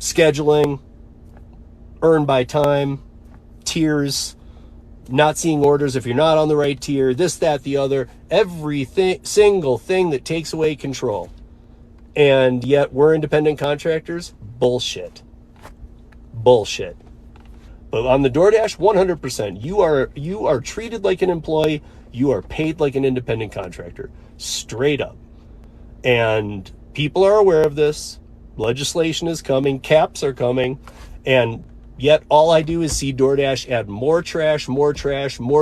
scheduling, earn by time, tiers, not seeing orders if you're not on the right tier, this, that, the other, single thing that takes away control. And yet we're independent contractors? Bullshit. Bullshit. But on the Doordash, 100%, you are treated like an employee, you are paid like an independent contractor, straight up. And people are aware of this. Legislation is coming, caps are coming, and yet all I do is see DoorDash add more trash, more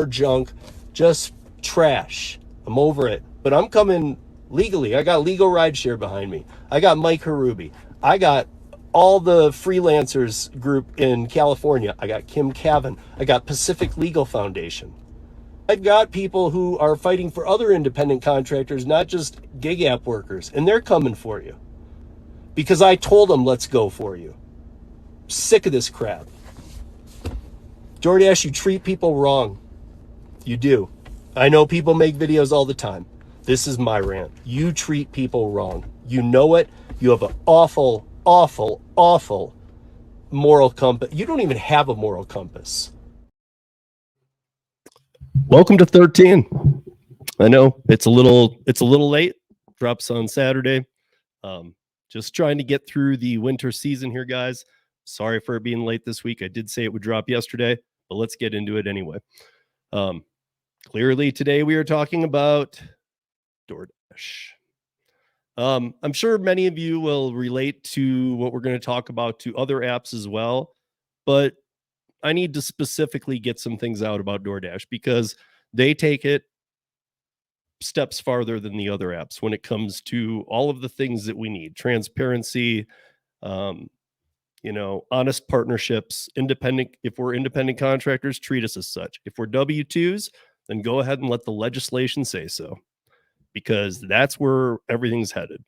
junk, just trash. I'm over it. But I'm coming legally. I got legal Rideshare behind me. I got Mike Harubi. I got all the freelancers group in California. I got Kim Cavan. I got Pacific Legal Foundation. I've got people who are fighting for other independent contractors, not just gig app workers, and they're coming for you. Because I told them, let's go for you. Sick of this crap. DoorDash, you treat people wrong. You do. I know people make videos all the time. This is my rant. You treat people wrong. You know it. You have an awful moral compass. You don't even have a moral compass. Welcome to 13. I know it's a little late. Drops on Saturday. Just trying to get through the winter season here, guys. Sorry for it being late this week. I did say it would drop yesterday, but let's get into it anyway. Clearly today we are talking about DoorDash. I'm sure many of you will relate to what we're going to talk about to other apps as well, but I need to specifically get some things out about DoorDash because they take it steps farther than the other apps when it comes to all of the things that we need: transparency, honest partnerships, independent. If we're independent contractors, treat us as such. If we're W-2s, then go ahead and let the legislation say so, because that's where everything's headed.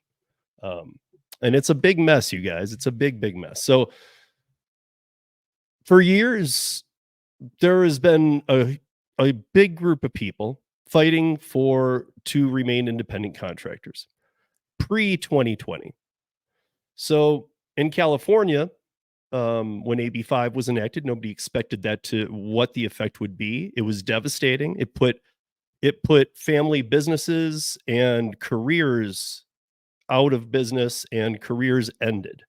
And it's a big mess, you guys. It's a big mess. So for years, there has been a big group of people fighting to remain independent contractors pre-2020. So in California, when AB 5 was enacted, nobody expected what the effect would be. It was devastating. It put family businesses and careers out of business, and careers ended.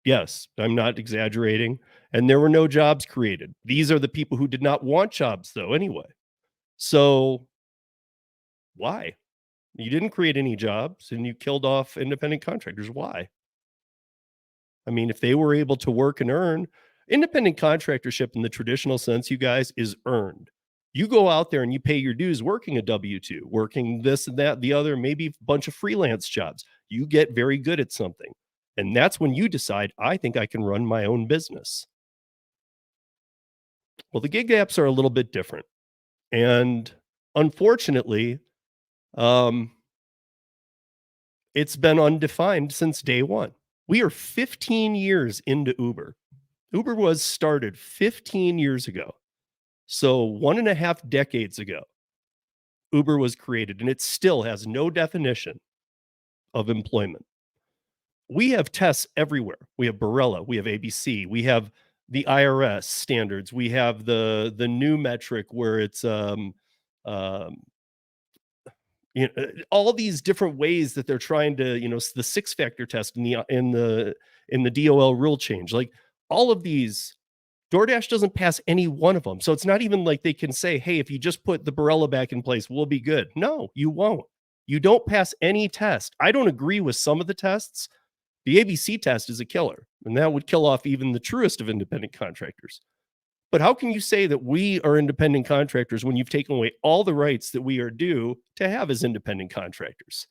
Yes, I'm not exaggerating. And there were no jobs created. These are the people who did not want jobs, though, anyway. So why? You didn't create any jobs and you killed off independent contractors. Why? I mean, if they were able to work and earn, independent contractorship in the traditional sense, you guys, is earned. You go out there and you pay your dues working a W-2, working this and that, the other, maybe a bunch of freelance jobs. You get very good at something. And that's when you decide, I think I can run my own business. Well, the gig apps are a little bit different. And unfortunately, it's been undefined since day one. We are 15 years into Uber. Uber was started 15 years ago. So 1.5 decades ago, Uber was created, and it still has no definition of employment. We have tests everywhere. We have Barella, we have ABC, we have the IRS standards, we have the new metric where it's all these different ways that they're trying to, the 6-factor test in the DOL rule change. Like all of these, DoorDash doesn't pass any one of them. So it's not even like they can say, hey, if you just put the Barella back in place, we'll be good. No, you won't. You don't pass any test. I don't agree with some of the tests. The ABC test is a killer, and that would kill off even the truest of independent contractors. But how can you say that we are independent contractors when you've taken away all the rights that we are due to have as independent contractors?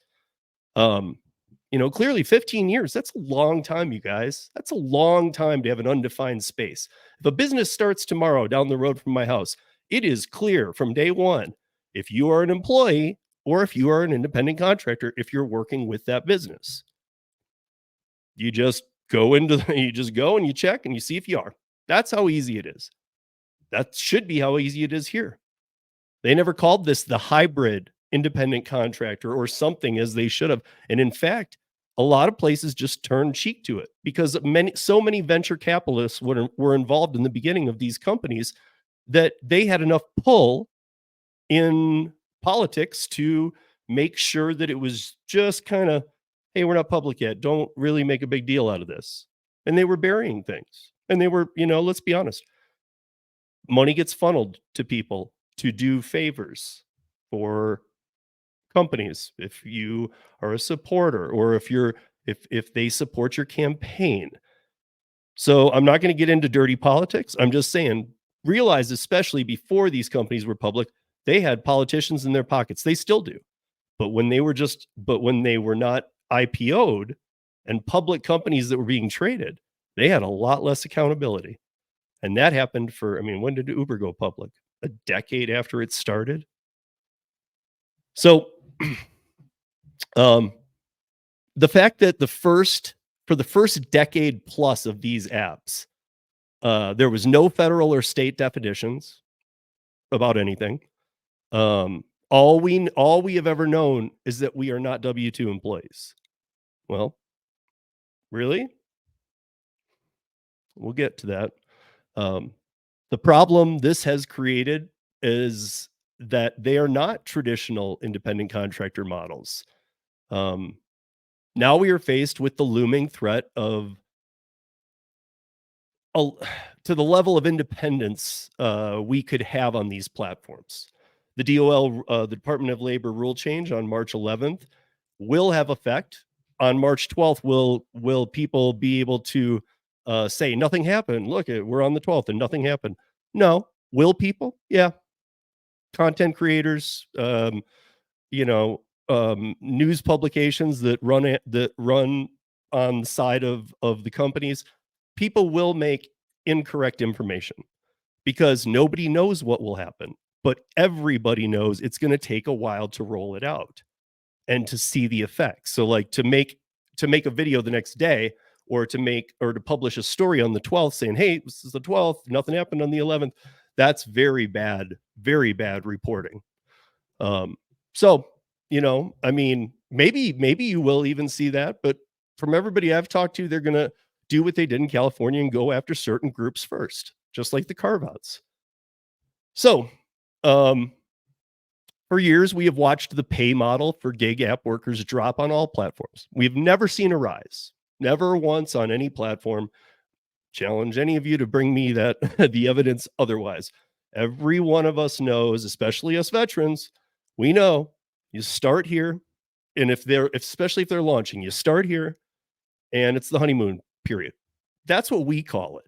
Clearly 15 years, that's a long time, you guys. That's a long time to have an undefined space. If a business starts tomorrow down the road from my house, it is clear from day one if you are an employee or if you are an independent contractor, if you're working with that business. You just go and you check and you see if you are. That's how easy it is. That should be how easy it is here. They never called this the hybrid independent contractor or something, as they should have. And in fact, a lot of places just turned cheek to it because so many venture capitalists were involved in the beginning of these companies that they had enough pull in politics to make sure that it was just kind of, hey, we're not public yet. Don't really make a big deal out of this. And they were burying things. And they were, let's be honest, money gets funneled to people to do favors for companies. If you are a supporter or if they support your campaign. So I'm not going to get into dirty politics. I'm just saying, realize, especially before these companies were public, they had politicians in their pockets. They still do. But when they were not IPO'd and public companies that were being traded, they had a lot less accountability. And that happened when did Uber go public? A decade after it started. So the fact that for the first decade plus of these apps, there was no federal or state definitions about anything. All we have ever known is that we are not W-2 employees. Well, really? We'll get to that. The problem this has created is that they are not traditional independent contractor models. Now we are faced with the looming threat of to the level of independence we could have on these platforms. The DOL, the Department of Labor rule change on March 11th will have effect. On March 12th, will people be able to say nothing happened? Look, we're on the 12th and nothing happened. No. Will people? Yeah. Content creators, news publications that run on the side of the companies, people will make incorrect information because nobody knows what will happen, but everybody knows it's going to take a while to roll it out and to see the effects. So like to make a video the next day or to publish a story on the 12th saying, hey, this is the 12th, nothing happened on the 11th. That's very bad reporting. So, maybe you will even see that, but from everybody I've talked to, they're going to do what they did in California and go after certain groups first, just like the carve-outs. So, for years, we have watched the pay model for gig app workers drop on all platforms. We've never seen a rise, never once on any platform. Challenge any of you to bring me the evidence otherwise. Every one of us knows, especially us veterans, we know you start here. And especially if they're launching, you start here and it's the honeymoon period. That's what we call it.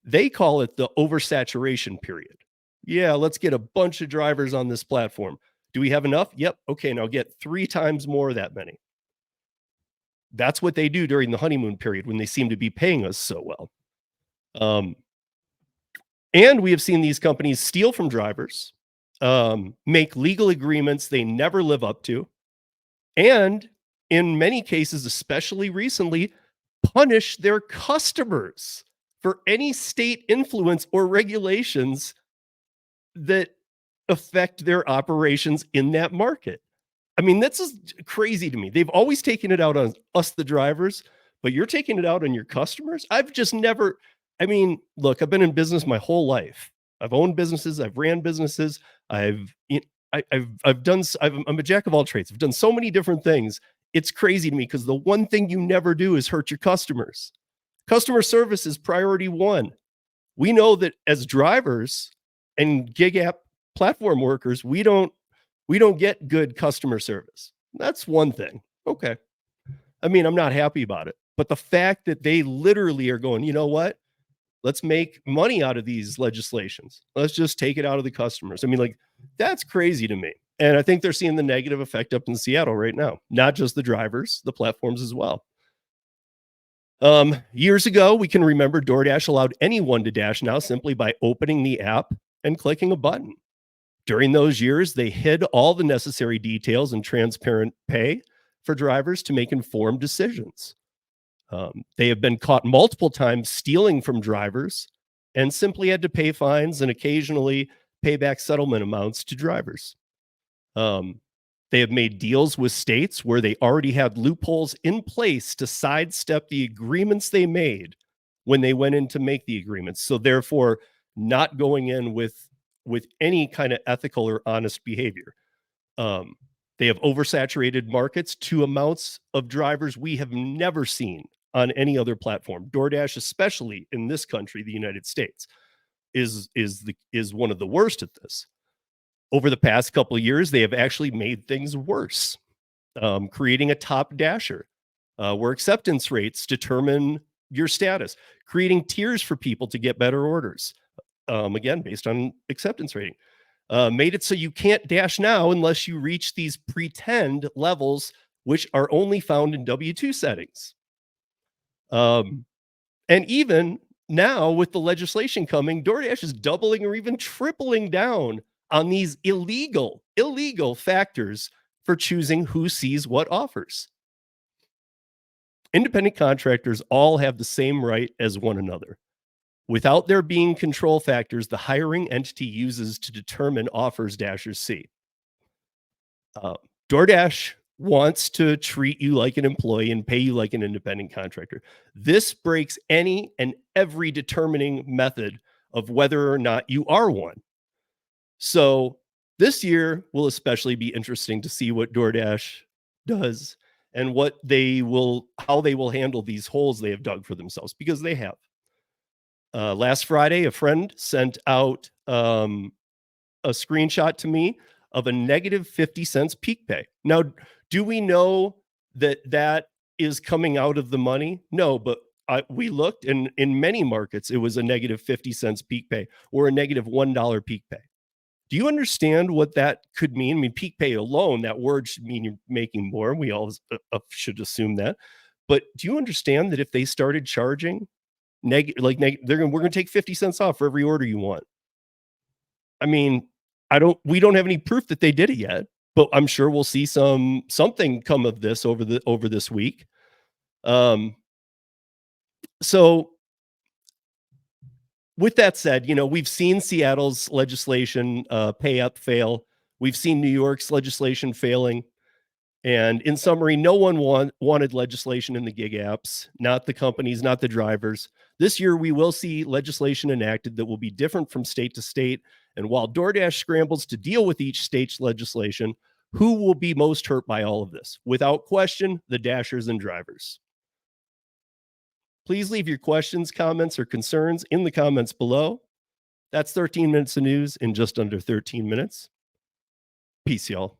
They call it the oversaturation period. Yeah, let's get a bunch of drivers on this platform. Do we have enough? Yep. Okay, now get 3 times more of that many. That's what they do during the honeymoon period when they seem to be paying us so well. And we have seen these companies steal from drivers, make legal agreements they never live up to, and in many cases, especially recently, punish their customers for any state influence or regulations that affect their operations in that market. I mean, that's just crazy to me. They've always taken it out on us, the drivers, but you're taking it out on your customers. I've just never, look, I've been in business my whole life. I've owned businesses. I've ran businesses. I'm a jack of all trades. I've done so many different things. It's crazy to me because the one thing you never do is hurt your customers. Customer service is priority one. We know that as drivers and gig app platform workers, we don't get good customer service. That's one thing. Okay. I'm not happy about it. But the fact that they literally are going, you know what? Let's make money out of these legislations. Let's just take it out of the customers. That's crazy to me. And I think they're seeing the negative effect up in Seattle right now. Not just the drivers, the platforms as well. Years ago, we can remember Doordash allowed anyone to dash now simply by opening the app and clicking a button. During those years, they hid all the necessary details and transparent pay for drivers to make informed decisions. They have been caught multiple times stealing from drivers and simply had to pay fines and occasionally pay back settlement amounts to drivers. They have made deals with states where they already had loopholes in place to sidestep the agreements they made when they went in to make the agreements. So therefore, not going in with any kind of ethical or honest behavior. Um, they have oversaturated markets to amounts of drivers we have never seen on any other platform. DoorDash, especially in this country, the United States, is one of the worst at this. Over the past couple of years, they have actually made things worse, creating a top dasher where acceptance rates determine your status, creating tiers for people to get better orders, again, based on acceptance rating. Made it so you can't dash now unless you reach these pretend levels, which are only found in W-2 settings. Um, and even now, with the legislation coming, DoorDash is doubling or even tripling down on these illegal factors for choosing who sees what offers. Independent contractors all have the same right as one another. Without there being control factors the hiring entity uses to determine offers dashers see. Uh, DoorDash wants to treat you like an employee and pay you like an independent contractor. This breaks any and every determining method of whether or not you are one. So this year will especially be interesting to see what DoorDash does and how they will handle these holes they have dug for themselves, because they have. Last Friday, a friend sent out a screenshot to me of a negative 50 cents peak pay. Now, do we know that that is coming out of the money? No, but we looked, and in many markets, it was a negative 50 cents peak pay or a negative $1 peak pay. Do you understand what that could mean? I mean, peak pay alone, that word should mean you're making more. We all should assume that. But do you understand that if they started charging we're going to take 50 cents off for every order you want? I mean, we don't have any proof that they did it yet, but I'm sure we'll see something come of this over this week. So with that said, we've seen Seattle's legislation pay up fail. We've seen New York's legislation failing. And in summary, no one wanted legislation in the gig apps, not the companies, not the drivers. This year, we will see legislation enacted that will be different from state to state. And while DoorDash scrambles to deal with each state's legislation, who will be most hurt by all of this? Without question, the dashers and drivers. Please leave your questions, comments, or concerns in the comments below. That's 13 minutes of news in just under 13 minutes. Peace, y'all.